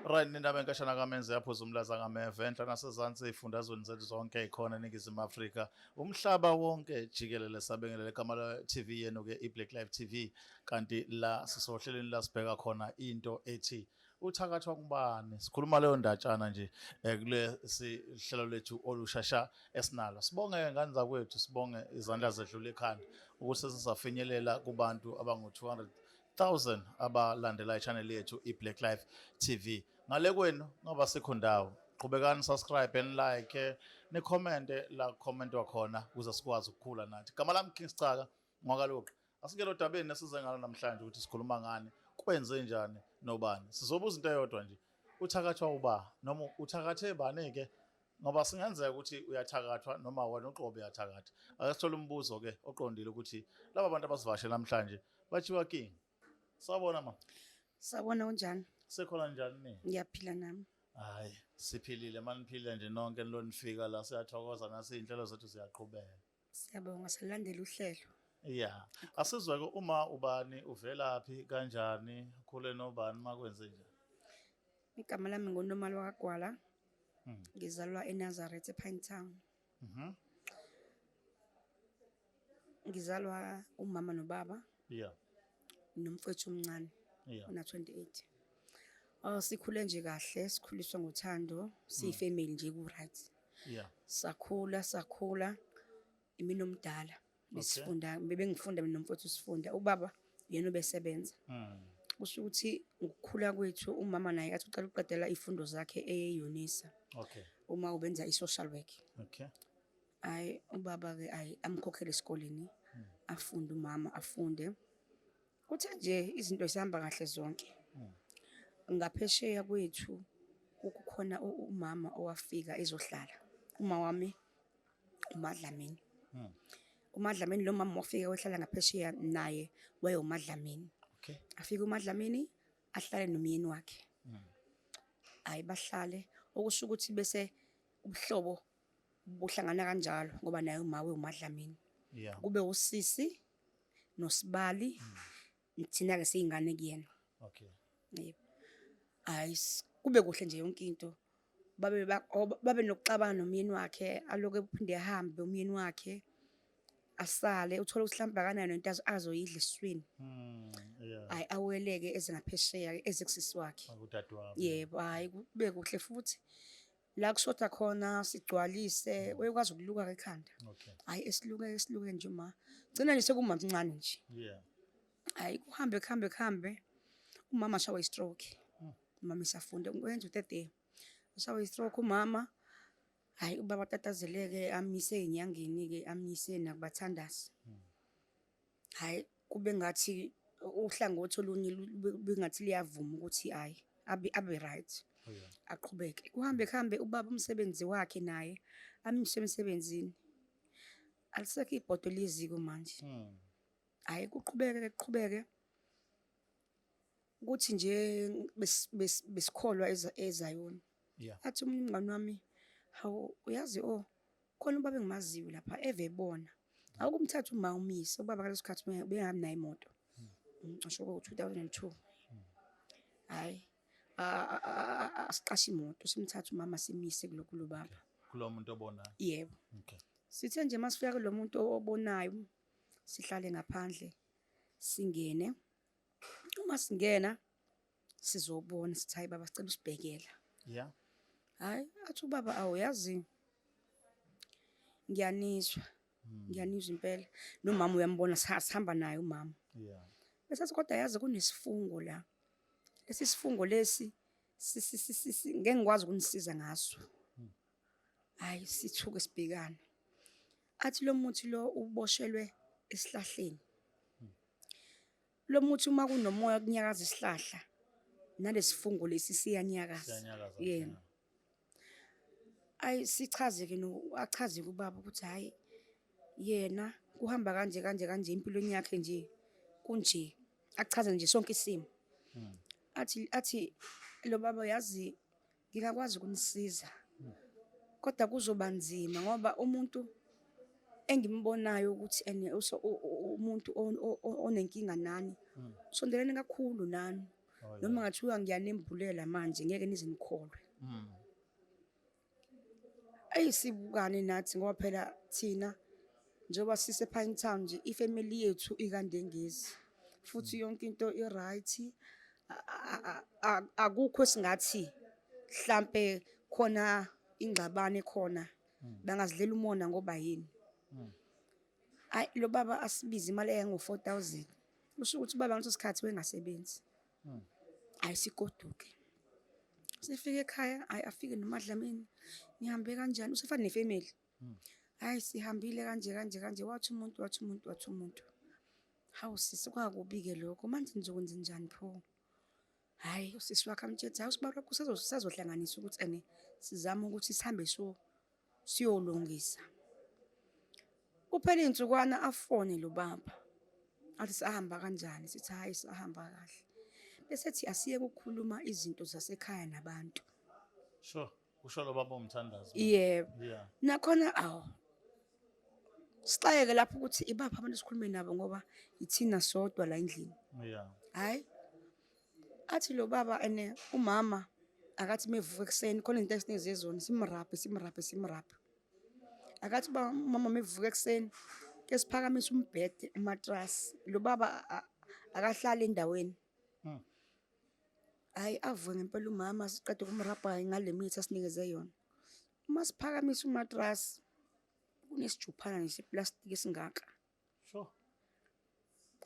Right, nindaba enkashana kaMenze yaphuza umlaza kaMeve enhla nasezansi ey'fundazweni zethu zonke ey'khona eNingizimu Afrika. Umhlaba wonke jikelele sabingelela igama le-TV yenu-ke i-Black Live TV, kanti la sisohlelweni la sibheka khona into ethi uthakathwa kubani. Sikhuluma leyo ndatshana nje kule sihlelo lethu olushasha esinalo. Sibonge ngane zakwethu, sibonge izandla zedlula ekhanda ukuthi sisafinyelela kubantu abangu-200,000 abalandela i-channel yethu i-Black Live TV. Ngale kwenu ngoba sikho ndawo, qhubekani subscribe and like, ni-commente la commentwa khona ukuze sikwazi ukukhula nathi. Gama lami King Sicaka Mwakaluqa. Asingelo dabeni nesize ngalo namhlanje ukuthi sikhuluma ngani, kwenze njani nobani. Sizobuza into eyodwa nje. Uthakathwa uba noma uthakathe bani-ke? Ngoba singenzeka ukuthi uyathakathwa noma wena uqobo uyathakatha. Ake sithole umbuzo-ke oqondile ukuthi laba bantu abasivashe namhlanje bathiwa King. Sawubona ma. Sawubona unjani? Sekhona njani ni? Ngiyaphila nami. Hayi, siphilile maniphile nje nonke nilonifika la siyathokoza nasi inhlelo zethu ziyaqhubeka. Siyabonga silandela uhlelo. Yeah. Asizwe-ke uma ubani uvelaphi kanjani, khule nobani makwenze njani? Igama lami ngoNomali wakwaGwala. Ngizalwa eNazareth ePinetown. Ngizalwa umama nobaba. Yeah. Nomfowethu omncane. Yeah. Una 28. Sikhule nje kahle, sikhuliswa ngothando, siyifamily nje ku-right. Yeah. Sakhula. Imina omdala. Besifunda, bengifunda mina nomfowethu sifunda. Ubaba yena obesebenza. Kusho ukuthi ukukhula kwethu umama naye athi uqala uqedela izifundo zakhe eYunisa. Okay. Uma ubenza i-social work. Okay. Hayi ubaba-ke amkhokhele esikoleni. Afunde umama afunde. Kuthe nje izinto zihamba kahle zonke. Ngaphesheya kwethu ukukhona umama owafika ezohlala. Uma wami uMadlamini. uMadlamini lo mama wafika wehlala ngaphesheya naye waye uMadlamini. Okay. Afika uMadlamini ahlale nomyeni wakhe. Hayi bahlale okusho ukuthi bese ubuhlobo buhlangana kanjalo ngoba naye umawe uMadlamini. Yeah. Kube usisi noSibali thina ke siyingane kuyena. Okay. Yebo. Hayi kube kuhle nje yonke into. Babe nokuxabana nomyeni wakhe aloke uphinde ehambe umyeni wakhe asale uthola uhlamba kanayo nento azoyidla eswini. Yeah. Hayi aweleke ezingaphesheya ezekusisi wakhe. Akudadewabo. Yebo hayi kube kuhle futhi la kushoda khona sigcwalise uyakwazi ukuluka ekhanda. Okay. Hayi esiluke nje ma gcina nje sekuma mncane nje. Yeah. Hayi kuhambe umama shawa i-stroke. Umama isafunda wenza u30 shawa i-stroke umama. Hayi ubaba tatazeleke amise enyangeni ke amise nakubathandazi. Hayi kube ngathi uhlangothi olunye bengathi liyavuma ukuthi hayi abe right. Aqhubeke kuhambe ubaba umsebenzi wakhe naye amishe emsebenzini alisekho ibhodo leziko manje. Hayi kuqhubeke ukuthi nje besikholwa eZayoni. Yeah. Athi umngani wami hawu uyazi khona ubaba engimaziyo lapha evebona awukumthatha uma umise ubaba ngaleso sikhathi bengabi nayo imoto. Ngisho ngo2002. Hayi asiqashe imoto simthatha umama simise kulo baba Kulo muntu obonayo. yebo. Okay. Sithe nje masifika kulo muntu obonayo sihlale ngaphandle singene. Uma singena sizobona sithi hayi baba sicela usibhekela. Yeah. Hayi athi ubaba awuyazi ngiyanizwa impela nomama uyambona sihamba naye umama. Yeah. Bese kodwa yazi kunesifungo la. Lesi sifungo lesi ngeke ngikwazi ukunisiza ngaso. Hayi sithuke sibhekana. Athi lo muthi lo uboshelwe esihlahleni. Lo muthi uma kunomoya kunyakaza isihlahla nalesifungo lesi siyanyakaza. Yena. Ayi sichazeke achaze kubaba ukuthi hayi yena kuhamba kanje empilweni yakhe nje kunje achaze nje sonke isimo. Athi lo baba yazi ngingakwazi ukunisiza kodwa kuzoba nzima ngoba umuntu engimbonayo ukuthi umuntu onenkinga nani sondelene kakhulu nani. Oh, noma yeah. ngathiwa ngiyanembulela manje ngeke nize nikholwe. Mm. Ayisibukane nathi ngoba phela thina njengoba sise Pinetown nje ifamily yethu ikandengezi futhi yonke into i-right. Akukho esingathi mhlampe khona ingxabano khona bangazidlela umona ngoba yini. Ayi lo baba asibiza imali engu-4,000 kusho ukuthi ubaba ngaleso sikhathi wengasebenzi. Ayisigoduke sifike ekhaya ayi afike noMadlamini nihambe kanjani usefana nefamily. Hayi sihambile kanje wathi umuntu hawu sisi kwakubi-ke lokho manje nizokwenza njani pho. Hayi usisi wakhe amtshethe hawu sibarokho sazohlanganisa ukuthi sizame ukuthi sihambe siyolungisa. Kuphela iy'nsukwana afone lo baba athi sahamba kanjani sithi hayi sahamba kahle bese ethi asiyeke ukukhuluma izinto zasekhaya nabantu. Sure. Usho lo baba umthandazo. Yebo. Yeah. Nakhona sixayeke lapho ukuthi ibaphi abantu esikhulume nabo ngoba ithina sodwa la endlini. Yeah. Hayi athi lo baba umama akathi mevuka ekuseni khona into esineze zona simraphe. Akathi umama mevuka ekuseni ke siphakamise umbhede umattress lo baba akahlali endaweni. Hayi avuke ngempela umama siqeda ukumrabha ngale mithi asinikeze yona. Uma siphakamisa umattress kunesijuphana neseplastic esingaka. Sure.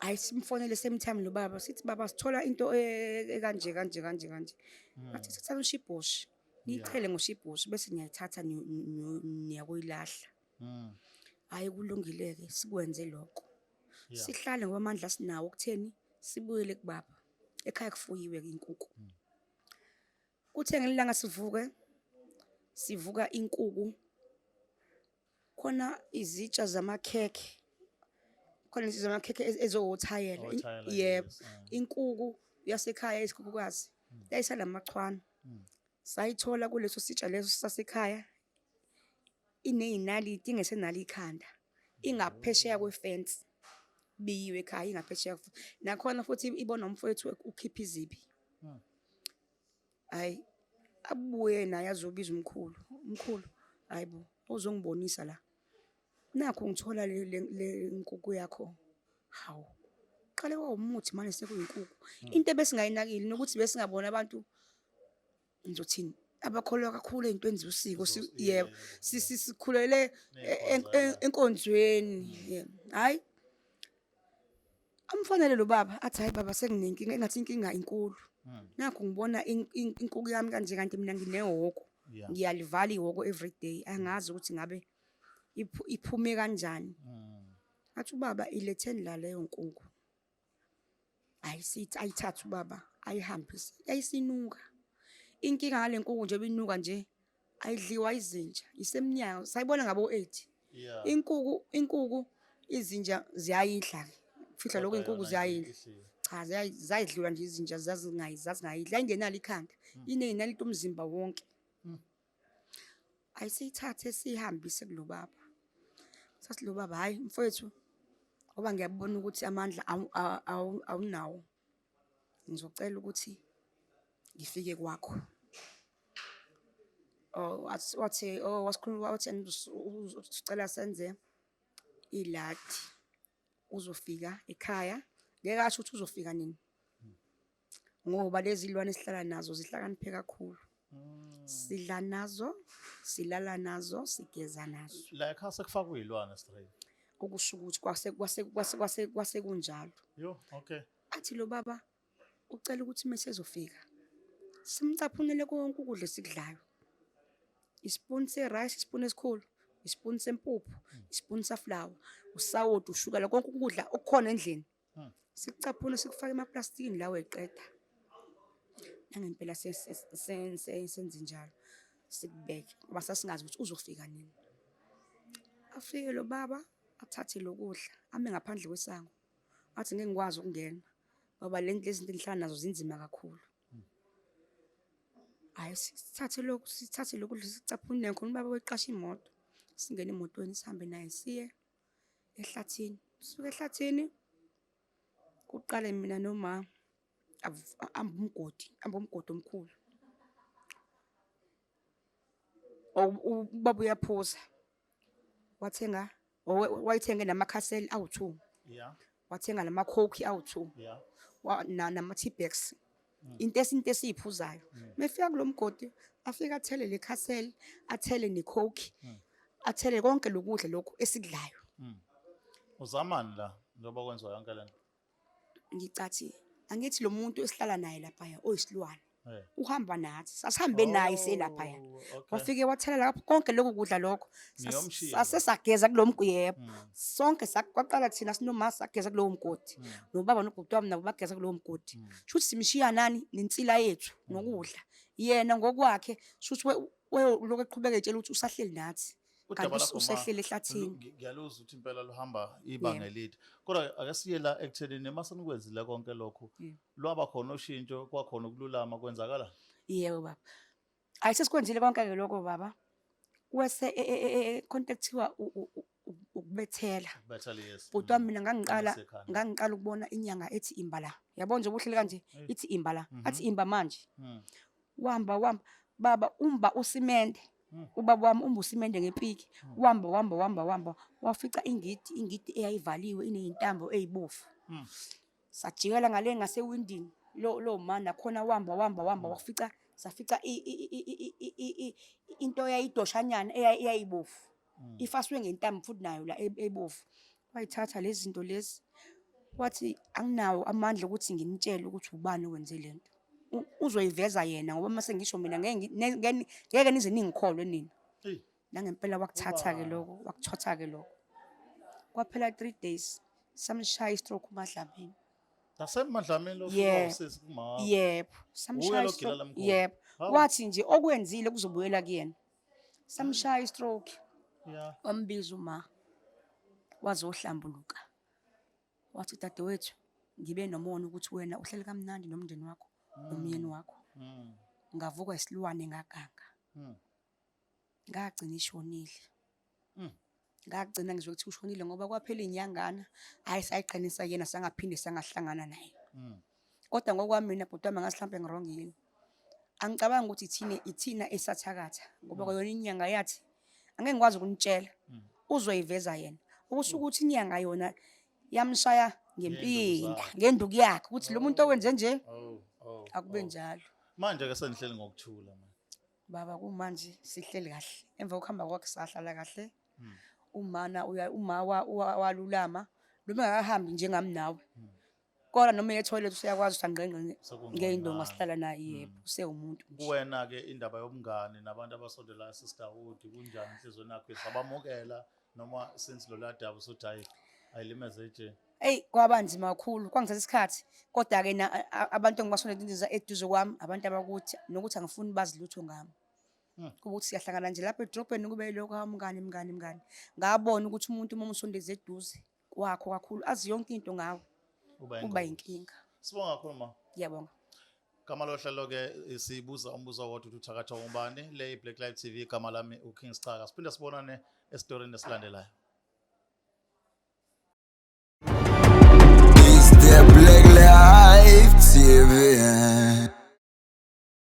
Hayi simfonele same time lo baba sithi baba sithola into ekanje. Athi sithatha ushibhoshi niyichele ngoshibhoshi bese niyayithatha niyakuyilahla. Hayi kulungileke sikwenze lokho. Sihlale ngoba amandla sinawo ukutheni sibuyele kubaba. Ekhaya kufuyiwe inkukhu. Kuthe ngelanga sivuka inkukhu khona izitsha zamakhekhe. Khona izitsha zamakhekhe ezowothayela. Yebo. Inkukhu yasekhaya isikhukukazi yayisala amachwana. Sayithola kuleso sitsha leso sasekhaya ineyinaliti ingesenalo ikhanda. Ingaphesheya kwefence. Biyiwe ekhaya ingaphesheya nakhona futhi ibona umfowethu ukhipha izibi. Hayi abuye naye azobiza umkhulu hayibo uzongibonisa la nakho ngithola le nkukhu yakho. Hawu qale umuthi manje sekuyinkukhu into ebesingayinakile nokuthi besingabona abantu ngizothini abakholwa kakhulu ezintweni zosiko. Yebo sikhulele enkonzweni. Hayi amfanele lo baba athi hayi baba senginenkinga engathi inkinga inkulu. Nakho ngibona inkukhu yami kanje kanti mina nginehhoko. Ngiyalivala ihhoko every day angazi ukuthi ngabe iphume kanjani. Athi ubaba iletheni la leyo nkukhu. Ayisithi ayithathe ubaba ayihambise yayisinuka. Inkinga ngale nkukhu nje binuka nje ayidliwa izinja isemnyango sayibona ngabo 8. Inkukhu izinja ziyayidla fihla lokho inkukhu ziyayidla. Cha zayidliwa nje izinja zazingayidla ingenalo ikhanda ineyinaliti umzimba wonke. Ayisithathe sihambise kulo baba. Sathi lo baba hayi mfowethu ngoba ngiyabona ukuthi amandla awunawo. Ngizocela ukuthi ngifike kwakho. Wasikhuluma wathi ucela senze iladi uzofika ekhaya. Ngeke asho ukuthi uzofika nini. Ngoba lezi zilwane esihlala nazo zihlakaniphe kakhulu. Sidla nazo, silala nazo, sigeza nazo. La ekhaya sekufakwa izilwane straight. Okusho ukuthi kwase kunjalo. Yo, okay. Athi lo baba ucela ukuthi mesezofika simcaphunele konke ukudla esikudlayo. Ispoon se-rice, ispoon esikhulu, ispoon sempuphu, ispoon saflower, usawoti, ushukela konke ukudla okukhona endlini. Sikucaphune sikufaka emaplastikini la weqeda. Nangempela senze njalo sikubeke ngoba sasingazi ukuthi uzofika nini. Afike lo baba athathe lokudla ame ngaphandle kwesango. Athi ngeke ngikwazi ukungena ngoba lezi zinto engihlala nazo zinzima kakhulu. Hayi sithathe lokudla sicaphune khona ubaba weqasha imoto. Singena emotweni sihambe naye siye ehlathini. Sifike ehlathini kuqale mina noma ambumgodi omkhulu. Ubaba uyaphuza. Wayithenge namakhaseli awu2. Yeah. Wathenga nama-coke awu2. Yeah. Nama-T-Bags. Into esiyiphuzayo. Mefika kulo mgodi, afika athele le khaseli, athele ne-coke, athele konke lokudla lokhu esikudlayo. Uzamani la njengoba kwenziwa yonke lento? Ngicathi angithi lo muntu esihlala naye laphaya oyisilwane. Eh. Uhamba nathi. Sasihambe naye selaphaya. Okay. Wafike wathelela lapho konke lokhu kudla lokho. Ngiyomshiya. Sasesageza kulo mguyebo. Sonke kwaqala thina sinomama sageza kulowo mgodi. Nobaba nobhuti wami nabo bageza kulowo mgodi. Shuthi simshiya nani nensila yethu nokudla. Yena ngokwakhe shuthi lokho eqhubeka etshela ukuthi usahleli nathi. Udaba Kanti lakho usehlele ehlathini. ngiyaluzwa ukuthi impela luhamba ibanga elide. Kodwa ake siye la ekuthenini masenikwenzile konke lokho. Lwaba khona ushintsho kwakhona ukululama kwenzakala? Yebo baba. Ayisesikwenzile konke-ke lokho baba. Wese contactiwa ukubethela. Better yes. Bhuti wami mina ngangiqala ukubona inyanga ethi imbala. Yabona nje ubuhlele kanje ithi imbala. Athi imba manje. Wamba baba umba usimende. Ubaba wami umba usimende ngempiki. Wamba. Wafica ingidi eyayivaliwe ineyintambo ezibofu. Sajikela ngale ngasewindini. Lo mana khona wamba wafica safica into eyayidoshanyana eyayibofu. Ifaswe ngentambo futhi nayo la ezibofu. Wayithatha lezi zinto lezi. Wathi anginawo amandla ukuthi nginitshele ukuthi ubani owenze lento. Uzoyiveza yena ngoba mase ngisho mina ngeke nize ningikholwe nina. Nangempela wakuthatha-ke lokho, wakuthotha-ke lokho. Kwaphela 3 days samshaya istroke uMadlamini. Nasemadlamini lo Yeah. sisi kuma. Yebo, samshaya Uye istroke. logila lamkhulu. Yebo. Hawu. Wathi nje okwenzile kuzobuyela kuyena. Samshaya istroke. Yeah. Wambiza uma wazohlambuluka. Wathi dadewethu ngibe nomona ukuthi wena uhleli kamnandi nomndeni wakho nomyeni wakho. Ngavuka isilwane ngaganga. Ngagcina ishonile. Ngagcina ngizwe ukuthi ushonile ngoba kwaphela inyangana ayisayiqinisa yena sangaphinde sangahlangana naye. Kodwa ngokwami mina bhuti wami ngasimhlambe ngirongile. Angicabanga ukuthi ithina esathakatha ngoba yona inyanga yathi angeke ngikwazi ukunitshela. Uzoyiveza yena. Ukusho ukuthi inyanga yona yamshaya ngempinda ngenduku yakhe ukuthi lo muntu owenze nje akube njalo. Manje ke senihleli ngokuthula manje. Baba kumanje sihleli kahle. Emva kokuhamba kwakhe sahlala kahle. Uma walulama noma akahambi njengami nawe. Kodwa noma etoilet usiyakwazi usangqengqe ngeindonga sihlala naye yebo usewumuntu nje. Kuwena ke indaba yobungani nabantu abasondela sisterhood kunjani inhlizweni yakho sabamukela noma since lo ladaba usuthi hayi ayilimeze nje. Kwabanzima kakhulu kwangithatha isikhathi kodwa ke abantu engibasondela eduze kwami abantu abakuthi nokuthi angifuni bazi lutho ngami. Ukuthi siyahlangana nje lapha edrobheni kube lokho mngani. Ngabona ukuthi umuntu uma umsondeze eduze kwakho kakhulu azi yonke into ngawe. Kuba inkinga. Sibonga kakhulu ma. Ngiyabonga. Igama lohlelo ke sibuza umbuzo wodwa ukuthi uthakatha ngubani le Black Live TV igama lami uKing Sicaka. Siphinde sibonane esitorini esilandelayo. It's the Black Live TV.